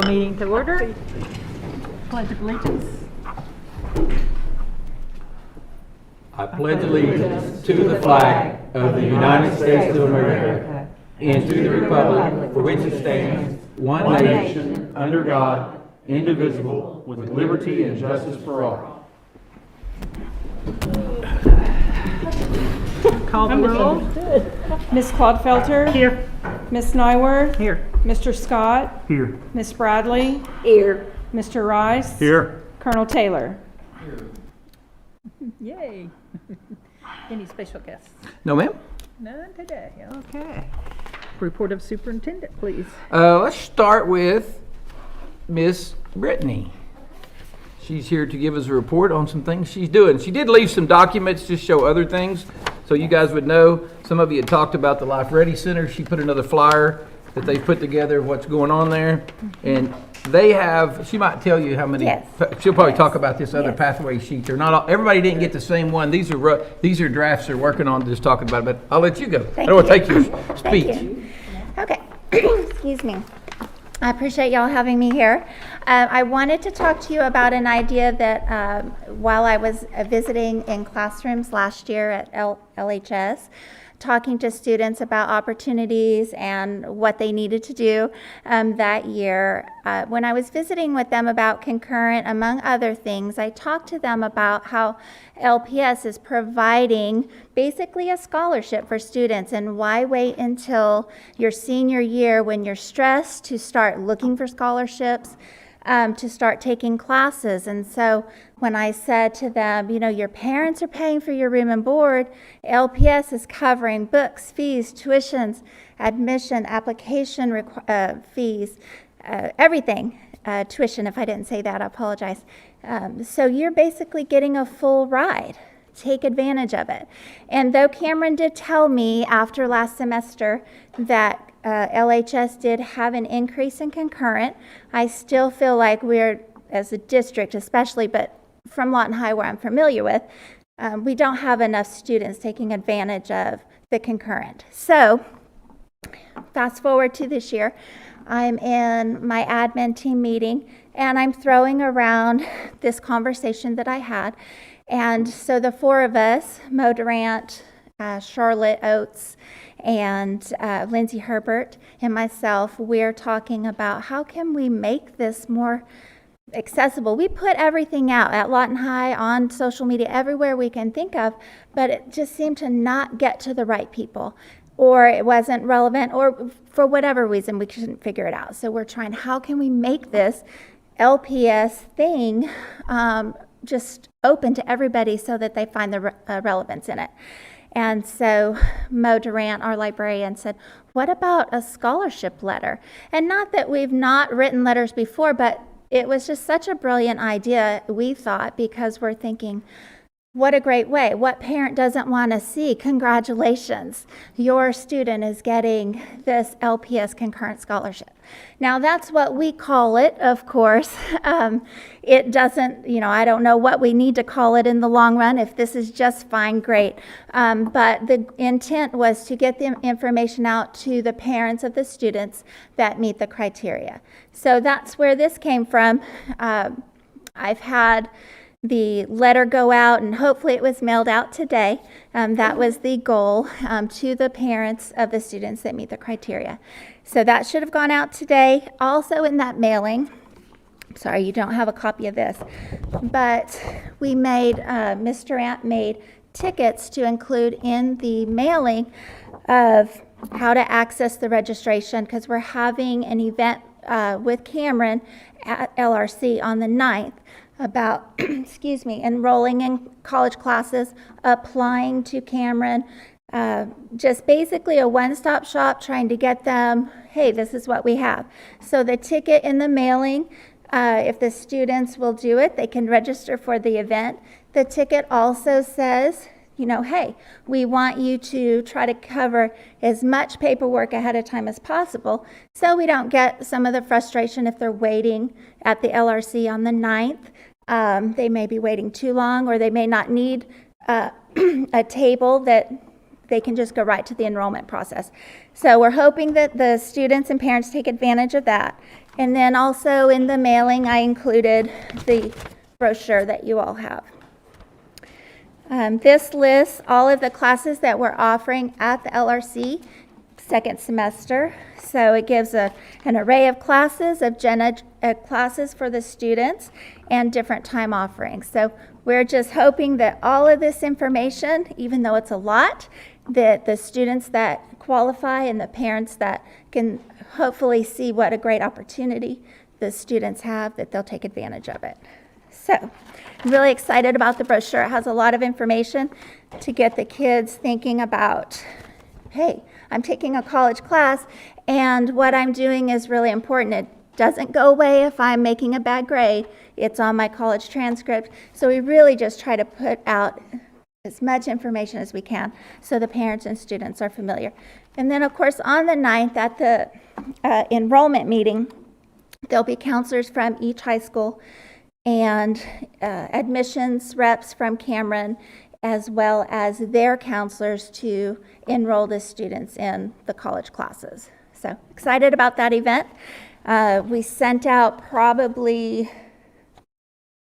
Meeting to order. Pledge of allegiance. I pledge allegiance to the flag of the United States of America and to the republic for which it stands, one nation, under God, indivisible, with liberty and justice for all. Call the roll. Ms. Clodfelter? Here. Ms. Nyworth? Here. Mr. Scott? Here. Ms. Bradley? Here. Mr. Rice? Here. Colonel Taylor? Yay. Any special guests? No, ma'am. None today. Okay. Report of superintendent, please. Let's start with Miss Brittany. She's here to give us a report on some things she's doing. She did leave some documents to show other things, so you guys would know. Some of you had talked about the Life Ready Center. She put another flyer that they put together of what's going on there. And they have, she might tell you how many, Yes. She'll probably talk about this other pathway sheet. They're not all, everybody didn't get the same one. These are drafts they're working on, just talking about it, but I'll let you go. I don't want to take your speech. Thank you. Okay, excuse me. I appreciate y'all having me here. I wanted to talk to you about an idea that while I was visiting in classrooms last year at LHS, talking to students about opportunities and what they needed to do that year. When I was visiting with them about concurrent, among other things, I talked to them about how LPS is providing basically a scholarship for students, and why wait until your senior year when you're stressed to start looking for scholarships, to start taking classes. And so when I said to them, you know, your parents are paying for your room and board, LPS is covering books, fees, tuitions, admission, application fees, everything. Tuition, if I didn't say that, I apologize. So you're basically getting a full ride. Take advantage of it. And though Cameron did tell me after last semester that LHS did have an increase in concurrent, I still feel like we're, as a district especially, but from Lawton High where I'm familiar with, we don't have enough students taking advantage of the concurrent. So fast forward to this year, I'm in my admin team meeting and I'm throwing around this conversation that I had. And so the four of us, Mo Durant, Charlotte Oates, and Lindsay Herbert and myself, we're talking about how can we make this more accessible. We put everything out at Lawton High, on social media, everywhere we can think of, but it just seemed to not get to the right people, or it wasn't relevant, or for whatever reason we couldn't figure it out. So we're trying, how can we make this LPS thing just open to everybody so that they find the relevance in it. And so Mo Durant, our librarian, said, what about a scholarship letter? And not that we've not written letters before, but it was just such a brilliant idea, we thought, because we're thinking, what a great way. What parent doesn't want to see, congratulations, your student is getting this LPS concurrent scholarship. Now that's what we call it, of course. It doesn't, I don't know what we need to call it in the long run. If this is just fine, great. But the intent was to get the information out to the parents of the students that meet the criteria. So that's where this came from. I've had the letter go out, and hopefully it was mailed out today. That was the goal, to the parents of the students that meet the criteria. So that should have gone out today. Also in that mailing, sorry you don't have a copy of this, but we made, Ms. Durant made tickets to include in the mailing of how to access the registration, because we're having an event with Cameron at LRC on the 9th about, enrolling in college classes, applying to Cameron, just basically a one-stop shop trying to get them, hey, this is what we have. So the ticket in the mailing, if the students will do it, they can register for the event. The ticket also says, hey, we want you to try to cover as much paperwork ahead of time as possible so we don't get some of the frustration if they're waiting at the LRC on the 9th. They may be waiting too long, or they may not need a table that they can just go right to the enrollment process. So we're hoping that the students and parents take advantage of that. And then also in the mailing, I included the brochure that you all have. This lists all of the classes that we're offering at the LRC second semester. So it gives an array of classes, of gen ed classes for the students, and different time offerings. So we're just hoping that all of this information, even though it's a lot, that the students that qualify and the parents that can hopefully see what a great opportunity the students have, that they'll take advantage of it. So I'm really excited about the brochure. It has a lot of information to get the kids thinking about, hey, I'm taking a college class and what I'm doing is really important. It doesn't go away if I'm making a bad grade. It's on my college transcript. So we really just try to put out as much information as we can so the parents and students are familiar. And then, of course, on the 9th at the enrollment meeting, there'll be counselors from each high school and admissions reps from Cameron, as well as their counselors to enroll the students in the college classes. So excited about that event. We sent out probably,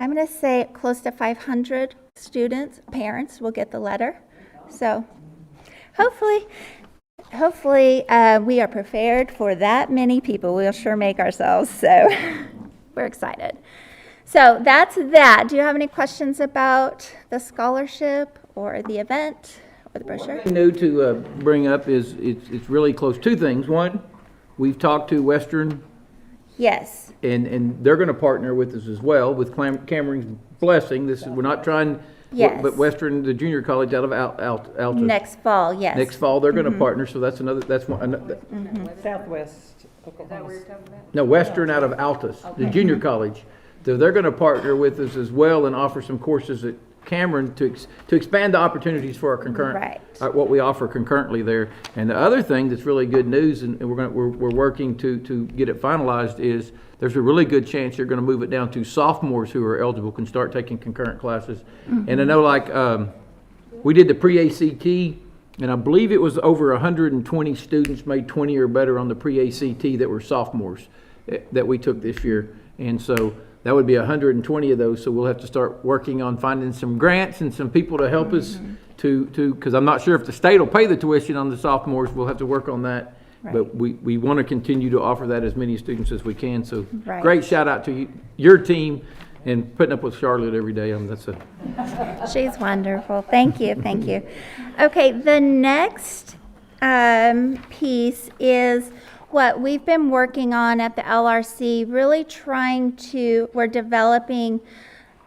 I'm going to say close to 500 students, parents will get the letter. So hopefully we are prepared for that many people. We'll sure make ourselves, so we're excited. So that's that. Do you have any questions about the scholarship or the event or the brochure? New to bring up is it's really close. Two things. One, we've talked to Western, Yes. and they're going to partner with us as well with Cameron's blessing. This is, we're not trying, Yes. but Western, the junior college out of Altus. Next fall, yes. Next fall, they're going to partner. So that's another. That's one. Southwest Oklahoma. No, Western out of Altus, the junior college. So they're going to partner with us as well and offer some courses at Cameron to expand the opportunities for our concurrent, Right. what we offer concurrently there. And the other thing that's really good news, and we're working to get it finalized, is there's a really good chance you're going to move it down to sophomores who are eligible can start taking concurrent classes. And I know, like, we did the pre-ACT, and I believe it was over 120 students made 20 or better on the pre-ACT that were sophomores that we took this year. And so that would be 120 of those, so we'll have to start working on finding some grants and some people to help us because I'm not sure if the state will pay the tuition on the sophomores. We'll have to work on that. Right. But we want to continue to offer that as many students as we can. So Right. great shout out to you, your team, and putting up with Charlotte every day. She's wonderful. Thank you, thank you. Okay, the next piece is what we've been working on at the LRC, really we're developing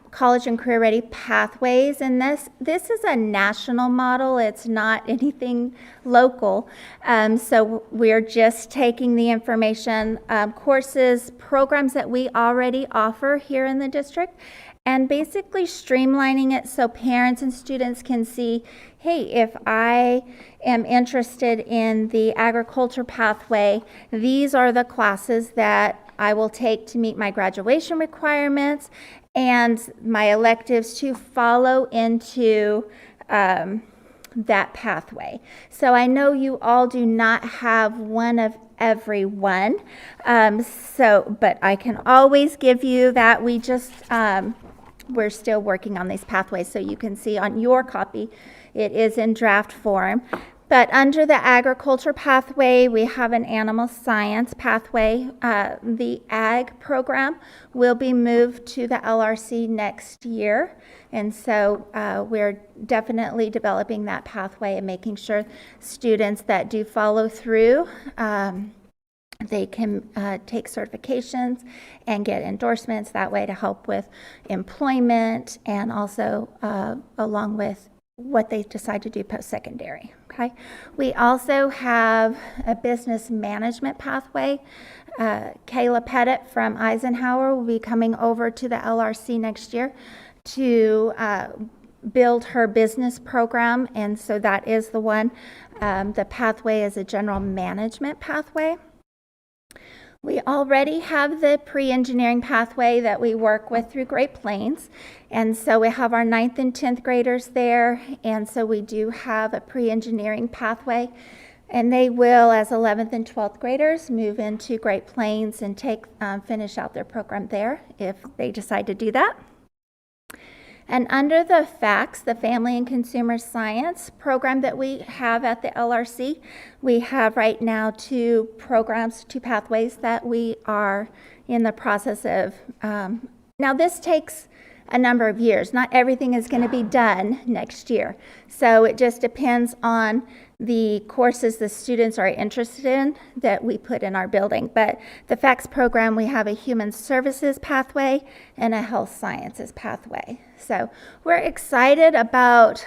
college and career ready pathways, and this is a national model. It's not anything local. So we're just taking the information, courses, programs that we already offer here in the district, and basically streamlining it so parents and students can see, hey, if I am interested in the agriculture pathway, these are the classes that I will take to meet my graduation requirements and my electives to follow into that pathway. So I know you all do not have one of every one, but I can always give you that. We just we're still working on these pathways, so you can see on your copy it is in draft form. But under the agriculture pathway, we have an animal science pathway. The ag program will be moved to the LRC next year. And so we're definitely developing that pathway and making sure students that do follow through, they can take certifications and get endorsements that way to help with employment and also along with what they decide to do post-secondary. Okay. We also have a business management pathway. Kayla Pettit from Eisenhower will be coming over to the LRC next year to build her business program, and so that is the one. The pathway is a general management pathway. We already have the pre-engineering pathway that we work with through Great Plains. And so we have our 9th and 10th graders there. And so we do have a pre-engineering pathway. And they will, as 11th and 12th graders, move into Great Plains and finish out their program there if they decide to do that. And under the FACS, the Family and Consumer Science program that we have at the LRC, we have right now 2 pathways that we are in the process of. Now this takes a number of years. Not everything is going to be done next year. So it just depends on the courses the students are interested in that we put in our building. But the FACS program, we have a human services pathway and a health sciences pathway. So we're excited about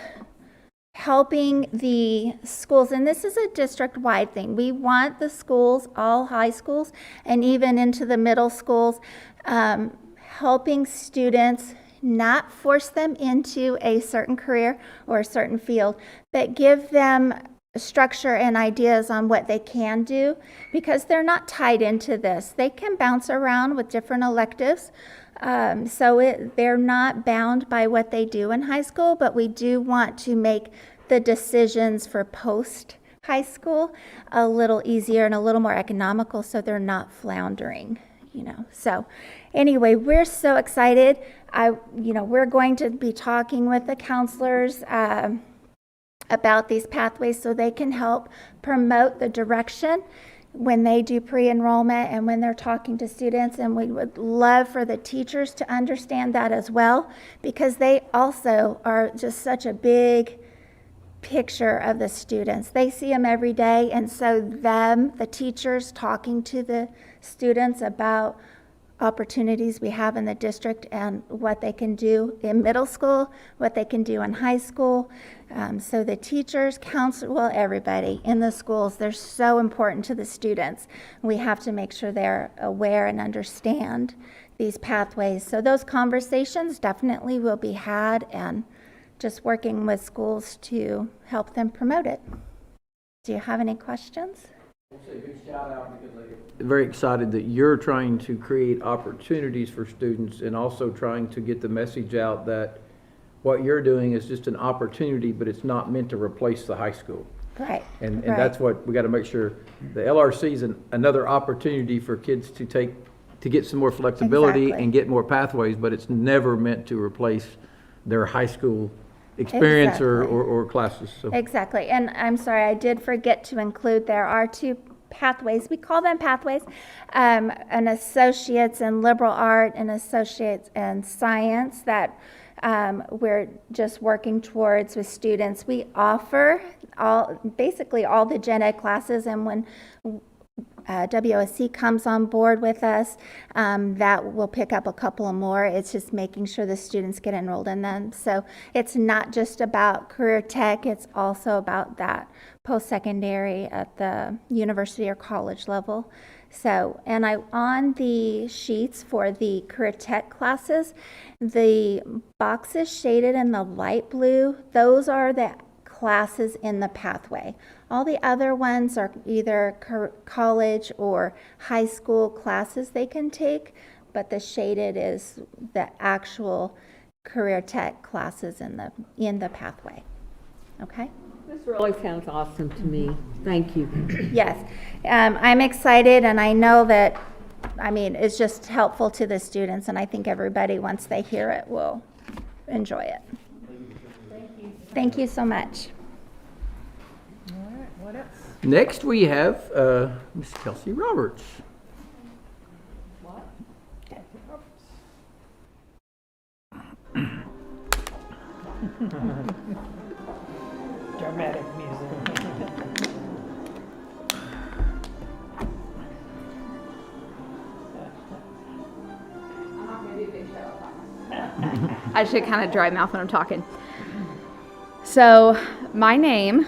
helping the schools, and this is a district-wide thing. We want the schools, all high schools, and even into the middle schools, helping students, not force them into a certain career or a certain field, but give them structure and ideas on what they can do, because they're not tied into this. They can bounce around with different electives, they're not bound by what they do in high school, but we do want to make the decisions for post high school a little easier and a little more economical, so they're not floundering, So anyway, we're so excited. We're going to be talking with the counselors about these pathways so they can help promote the direction when they do pre-enrollment and when they're talking to students. And we would love for the teachers to understand that as well, because they also are just such a big picture of the students. They see them every day, and so the teachers talking to the students about opportunities we have in the district and what they can do in middle school, what they can do in high school. So the teachers, everybody in the schools, they're so important to the students. We have to make sure they're aware and understand these pathways. So those conversations definitely will be had, and just working with schools to help them promote it. Do you have any questions? Very excited that you're trying to create opportunities for students and also trying to get the message out that what you're doing is just an opportunity, but it's not meant to replace the high school. Right. And right. That's what we got to make sure. The LRC is another opportunity for kids to get some more flexibility Exactly. and get more pathways, but it's never meant to replace their high school experience or classes. So. Exactly. And I'm sorry, I did forget to include, there are 2 pathways. We call them pathways. An associate's in liberal art and associate's in science that we're just working towards with students. We offer basically all the gen ed classes, and when WSC comes on board with us, that will pick up a couple of more. It's just making sure the students get enrolled in them. So it's not just about career tech, it's also about that post-secondary at the university or college level. So, and on the sheets for the career tech classes, the boxes shaded in the light blue, those are the classes in the pathway. All the other ones are either college or high school classes they can take, but the shaded is the actual career tech classes in the pathway. Okay? This really sounds awesome to me. Thank you. Yes, I'm excited, and I know that, it's just helpful to the students, and I think everybody, once they hear it, will enjoy it. Thank you so much. All right, what else? Next we have Miss Kelsey Roberts. Dramatic music. I should kind of dry mouth when I'm talking. So my name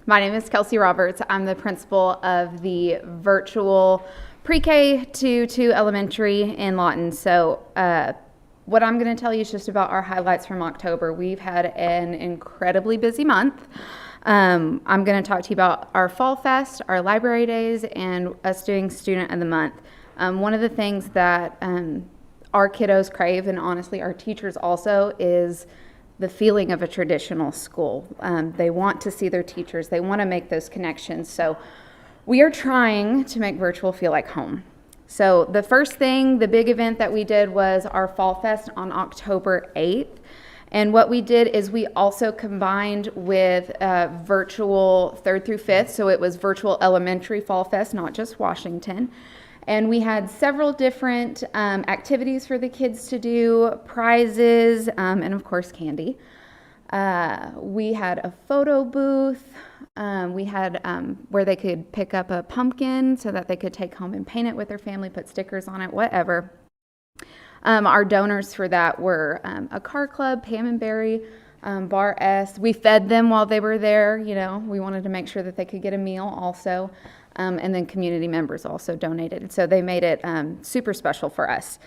is Kelsey Roberts. I'm the principal of the virtual pre-K to elementary in Lawton. So what I'm going to tell you is just about our highlights from October. We've had an incredibly busy month. I'm going to talk to you about our Fall Fest, our Library Days, and us doing Student of the Month. One of the things that our kiddos crave, and honestly our teachers also, is the feeling of a traditional school. They want to see their teachers. They want to make those connections. So we are trying to make virtual feel like home. So the first thing, the big event that we did was our Fall Fest on October 8th. And what we did is we also combined with virtual 3rd through 5th. So it was virtual elementary Fall Fest, not just Washington. And we had several different activities for the kids to do, prizes, and of course candy. We had a photo booth. We had where they could pick up a pumpkin so that they could take home and paint it with their family, put stickers on it, whatever. Our donors for that were a car club, Pam and Barry, Bar S. We fed them while they were there. You know, we wanted to make sure that they could get a meal also. And then community members also donated. So they made it super special for us.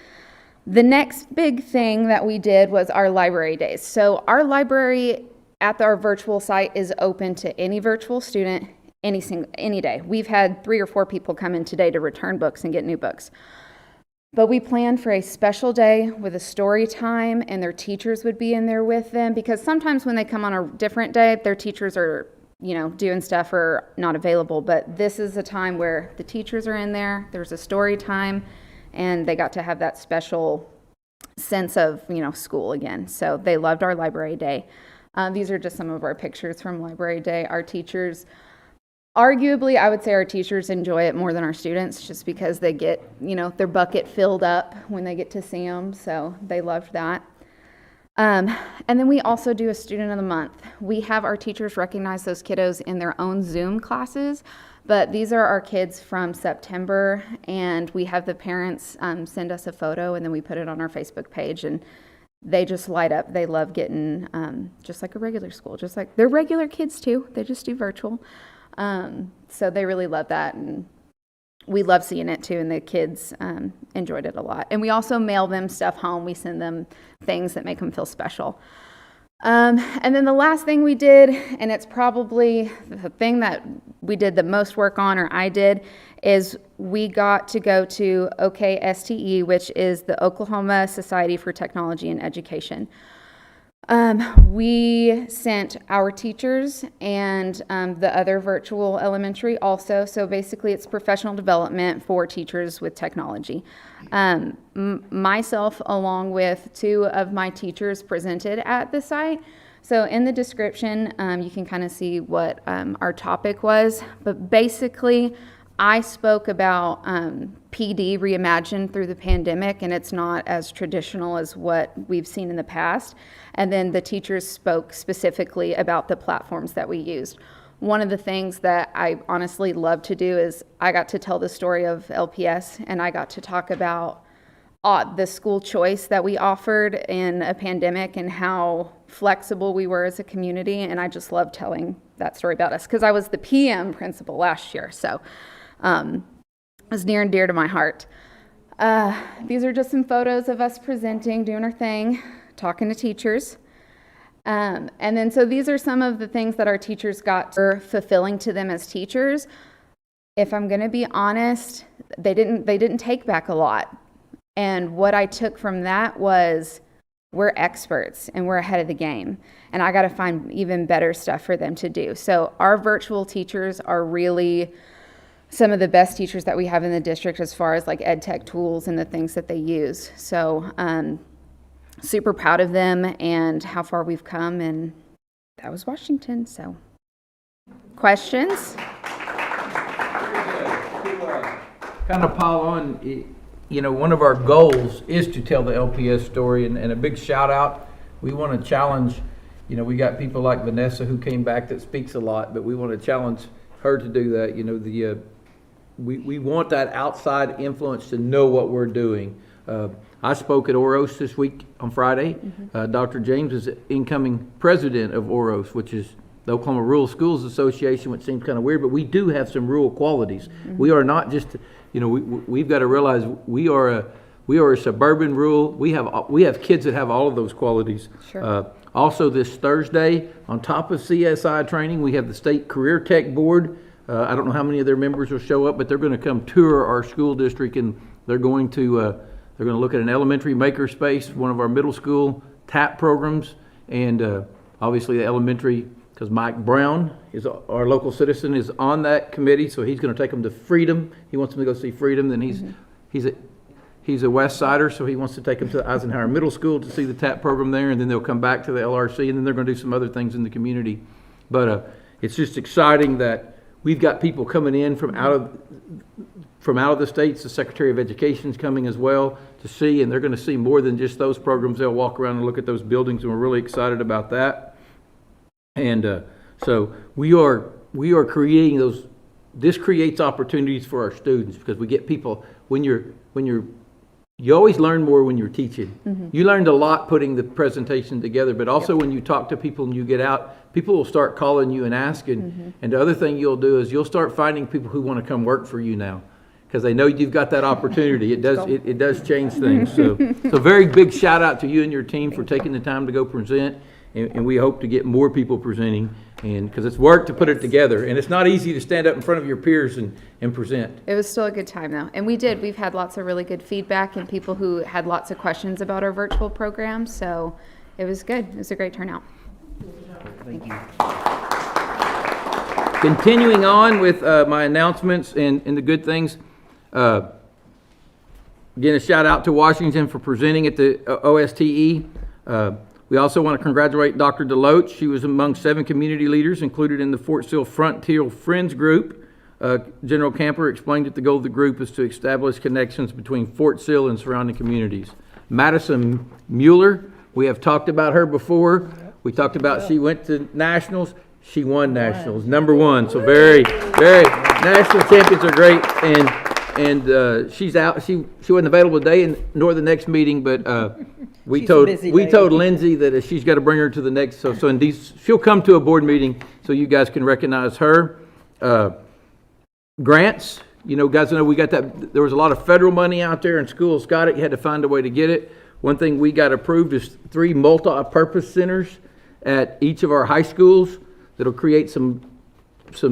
The next big thing that we did was our library days. So our library at our virtual site is open to any virtual student any day. We've had 3 or 4 people come in today to return books and get new books. But we planned for a special day with a story time, and their teachers would be in there with them, because sometimes when they come on a different day, their teachers are, you know, doing stuff or not available. But this is a time where the teachers are in there, there's a story time, and they got to have that special sense of, you know, school again. So they loved our library day. These are just some of our pictures from library day. Our teachers, arguably, I would say our teachers enjoy it more than our students, just because they get, you know, their bucket filled up when they get to see them. So they loved that. And then we also do a Student of the Month. We have our teachers recognize those kiddos in their own Zoom classes, but these are our kids from September, and we have the parents send us a photo, and then we put it on our Facebook page, and they just light up. They love getting, just like a regular school, just like they're regular kids too. They just do virtual. So they really love that, and we love seeing it too, and the kids enjoyed it a lot. And we also mail them stuff home. We send them things that make them feel special. And then the last thing we did, and it's probably the thing that we did the most work on, or I did, is we got to go to OKSTE, which is the Oklahoma Society for Technology and Education. We sent our teachers and the other virtual elementary also. So basically it's professional development for teachers with technology. Myself, along with 2 of my teachers, presented at the site. So in the description, you can kind of see what our topic was. But basically, I spoke about PD reimagined through the pandemic, and it's not as traditional as what we've seen in the past. And then the teachers spoke specifically about the platforms that we used. One of the things that I honestly love to do is I got to tell the story of LPS, and I got to talk about the school choice that we offered in a pandemic and how flexible we were as a community. And I just love telling that story about us because I was the PM principal last year. So it was near and dear to my heart. These are just some photos of us presenting, doing our thing, talking to teachers. And then so these are some of the things that our teachers got for fulfilling to them as teachers. If I'm going to be honest, they didn't take back a lot. And what I took from that was we're experts and we're ahead of the game. And I got to find even better stuff for them to do. So our virtual teachers are really some of the best teachers that we have in the district as far as like ed tech tools and the things that they use. So super proud of them and how far we've come. And that was Washington. So questions? Kind of pile on, you know, one of our goals is to tell the LPS story, and a big shout out. We want to challenge, you know, we got people like Vanessa who came back that speaks a lot, but we want to challenge her to do that. You know, we want that outside influence to know what we're doing. I spoke at Oros this week on Friday. Dr. James is incoming president of Oros, which is the Oklahoma Rural Schools Association, which seems kind of weird, but we do have some rural qualities. We are not just, you know, we've got to realize we are We are a suburban rural. We have kids that have all of those qualities. Sure. Also, this Thursday, on top of CSI training, we have the State Career Tech Board. I don't know how many of their members will show up, but they're going to come tour our school district, and they're going to look at an elementary makerspace, one of our middle school TAP programs, and obviously the elementary, because Mike Brown is our local citizen, is on that committee, so he's going to take them to Freedom. He wants them to go see Freedom. Then he's a West Sider, so he wants to take them to Eisenhower Middle School to see the TAP program there, and then they'll come back to the LRC, and then they're going to do some other things in the community. But it's just exciting that we've got people coming in from out of the states. The Secretary of Education's coming as well to see, and they're going to see more than just those programs. They'll walk around and look at those buildings, and we're really excited about that. And so we are creating those. This creates opportunities for our students, because we get people you always learn more when you're teaching. Mm-hmm. You learned a lot putting the presentation together, but also when you talk to people and you get out, people will start calling you and asking. Mm-hmm. And the other thing you'll do is you'll start finding people who want to come work for you now, because they know you've got that opportunity. It does change things. So very big shout out to you and your team for taking the time to go present, and we hope to get more people presenting, and because it's work to put it together, and it's not easy to stand up in front of your peers and present. It was still a good time though. And we've had lots of really good feedback and people who had lots of questions about our virtual program. So it was good. It was a great turnout. Thank you. Continuing on with my announcements and the good things. Again, a shout out to Washington for presenting at the OSTE. We also want to congratulate Dr. Deloach. She was among 7 community leaders included in the Fort Sill Frontier Friends Group. General Camper explained that the goal of the group is to establish connections between Fort Sill and surrounding communities. Madison Mueller, we have talked about her before. We talked about she went to nationals. She won nationals, #1. So very national champions are great. And she's out. She wasn't available today nor the next meeting, but we told Lindsay that she's got to bring her to the next. So indeed, she'll come to a board meeting so you guys can recognize her. Grants, guys know we got that. There was a lot of federal money out there, and schools got it. You had to find a way to get it. One thing we got approved is 3 multi-purpose centers at each of our high schools that'll create some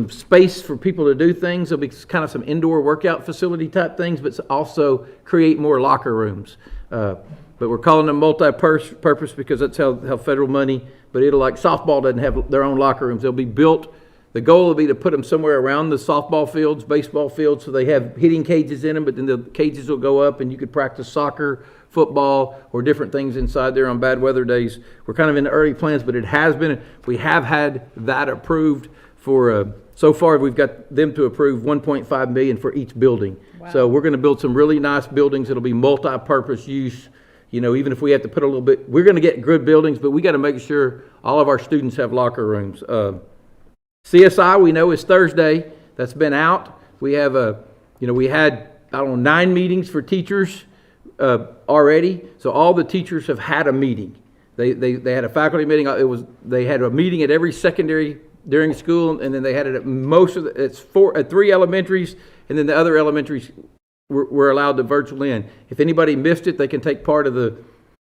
space for people to do things. There'll be kind of some indoor workout facility type things, but also create more locker rooms. But we're calling them multi-purpose because that's how federal money, but it'll, like softball doesn't have their own locker rooms. They'll be built. The goal will be to put them somewhere around the softball fields, baseball fields, so they have hitting cages in them, but then the cages will go up and you could practice soccer, football, or different things inside there on bad weather days. We're kind of in the early plans, but we have had that approved for, so far we've got them to approve $1.5 million for each building. Wow. So we're going to build some really nice buildings that'll be multi-purpose use. Even if we have to put a little bit, we're going to get good buildings, but we got to make sure all of our students have locker rooms. CSI, we know, is Thursday. That's been out. We have we had 9 meetings for teachers already. So all the teachers have had a meeting. They had a faculty meeting. They had a meeting at every secondary during school, and then they had it at most of it's 3 elementaries, and then the other elementaries were allowed to virtual in. If anybody missed it, they can take part of the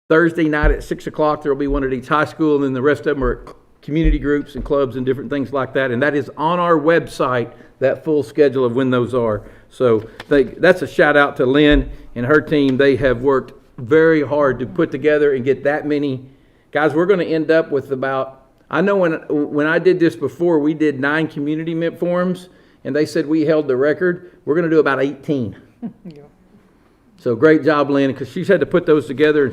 Thursday night at 6 o'clock. There will be one at each high school, and then the rest of them are community groups and clubs and different things like that. And that is on our website, that full schedule of when those are. So that's a shout out to Lynn and her team. They have worked very hard to put together and get that many. Guys, we're going to end up with about, I know when I did this before, we did 9 community forums, and they said we held the record. We're going to do about 18. Yeah. So great job, Lynn, because she's had to put those together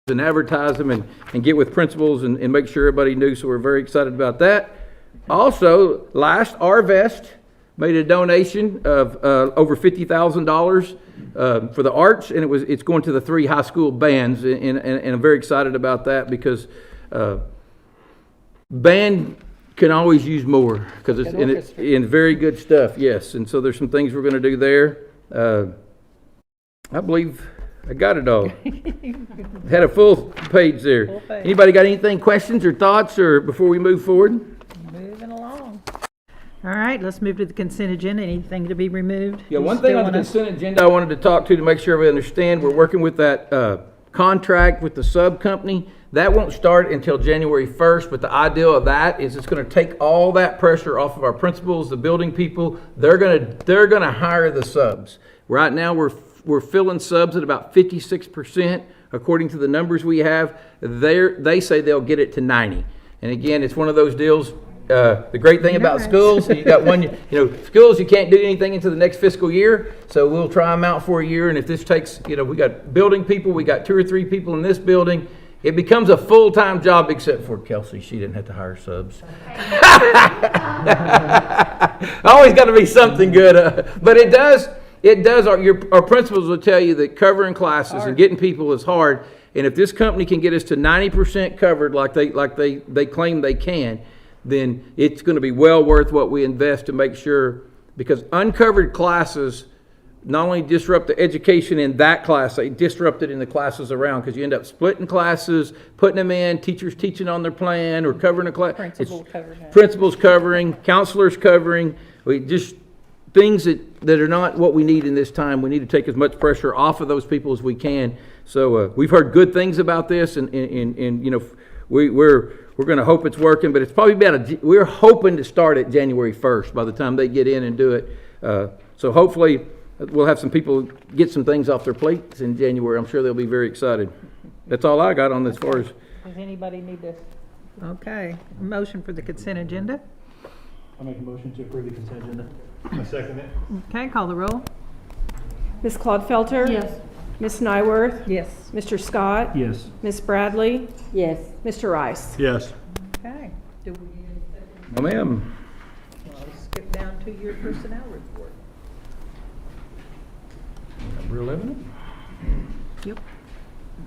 and advertise them and get with principals and make sure everybody knew. So we're very excited about that. Also, last, Arvest made a donation of over $50,000 for the arts, and it's going to the 3 high school bands, and I'm very excited about that because band can always use more because it's in very good stuff. Yes, and so there's some things we're going to do there. I believe I got it all. Had a full page there. Full page. Anybody got anything, questions or thoughts, or before we move forward? Moving along. All right, let's move to the consent agenda. Anything to be removed? Yeah, You one thing still on the wanna- consent agenda I wanted to talk to make sure we understand, we're working with that contract with the sub company. That won't start until January 1st, but the idea of that is it's gonna take all that pressure off of our principals, the building people. They're gonna hire the subs. Right now, we're filling subs at about 56%, according to the numbers we have. They say they'll get it to 90. And again, it's one of those deals. The great thing about schools, you got one, schools, you can't do anything into the next fiscal year, so we'll try them out for a year, and if this takes, we got building people, we got 2 or 3 people in this building, it becomes a full-time job, except for Kelsey, she didn't have to hire subs. Always got to be something good, but it does, our principals will tell you that covering classes and getting people is hard, and if this company can get us to 90% covered like they claim they can, then it's going to be well worth what we invest to make sure, because uncovered classes not only disrupt the education in that class, they disrupt it in the classes around, because you end up splitting classes, putting them in, teachers teaching on their plan or covering a class. Principals covering, counselors covering, things that are not what we need in this time. We need to take as much pressure off of those people as we can. So we've heard good things about this, and we're going to hope it's working, but it's probably we're hoping to start at January 1st by the time they get in and do it. So hopefully we'll have some people get some things off their plates in January. I'm sure they'll be very excited. That's all I got on as far as. Does anybody need to? Okay, motion for the consent agenda. I make a motion to approve the consent agenda. I second it. Okay, call the roll. Ms. Clodfelter? Yes. Ms. Nyworth? Yes. Mr. Scott? Yes. Ms. Bradley? Yes. Mr. Rice? Yes. Okay. Do we No, ma'am. skip down to your personnel report? Number 11? Yep.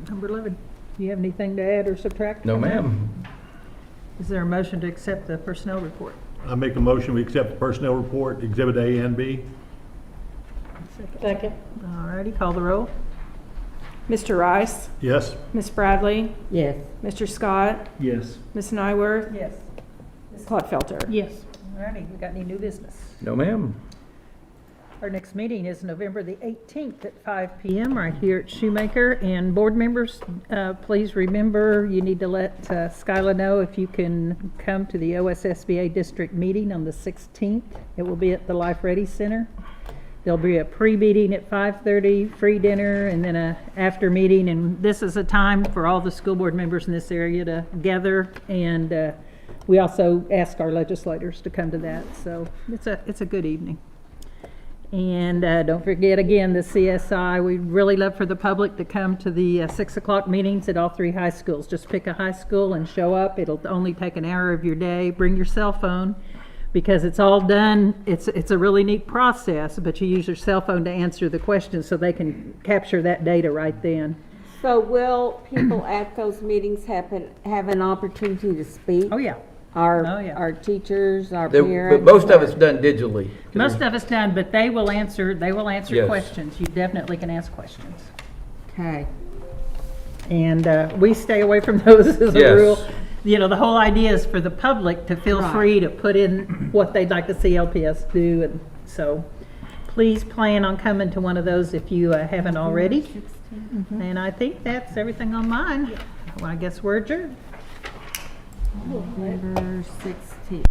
Number 11. Do you have anything to add or subtract? No, from that? ma'am. Is there a motion to accept the personnel report? I make a motion, we accept the personnel report, Exhibit A and B. Second. All righty, call the roll. Mr. Rice? Yes. Ms. Bradley? Yes. Mr. Scott? Yes. Ms. Nyworth? Yes. Ms. Clodfelter? Yes. All righty, we got any new business? No, ma'am. Our next meeting is November the 18th at 5 p.m. right here at Shoemaker. And board members, please remember, you need to let Skyla know if you can come to the OSSBA district meeting on the 16th. It will be at the Life Ready Center. There'll be a pre-meeting at 5:30, free dinner, and then a after meeting. And this is a time for all the school board members in this area to gather. And we also ask our legislators to come to that. So it's a good evening. And don't forget, again, the CSI. We'd really love for the public to come to the 6 o'clock meetings at all 3 high schools. Just pick a high school and show up. It'll only take an hour of your day. Bring your cell phone, because it's all done. It's a really neat process, but you use your cell phone to answer the questions so they can capture that data right then. So will people at those meetings have an opportunity to speak? Oh, yeah. Our teachers, our But parents? most of it's done digitally. Most of it's done, but they will answer Yes. questions. You definitely can ask questions. Okay. And we stay away from those as a Yes. rule. The whole idea is for the public to feel Right. free to put in what they'd like to see LPS do. And so please plan on coming to one of those if you haven't already. And I think that's everything on mine. Well, I guess we're adjourned. November 16th.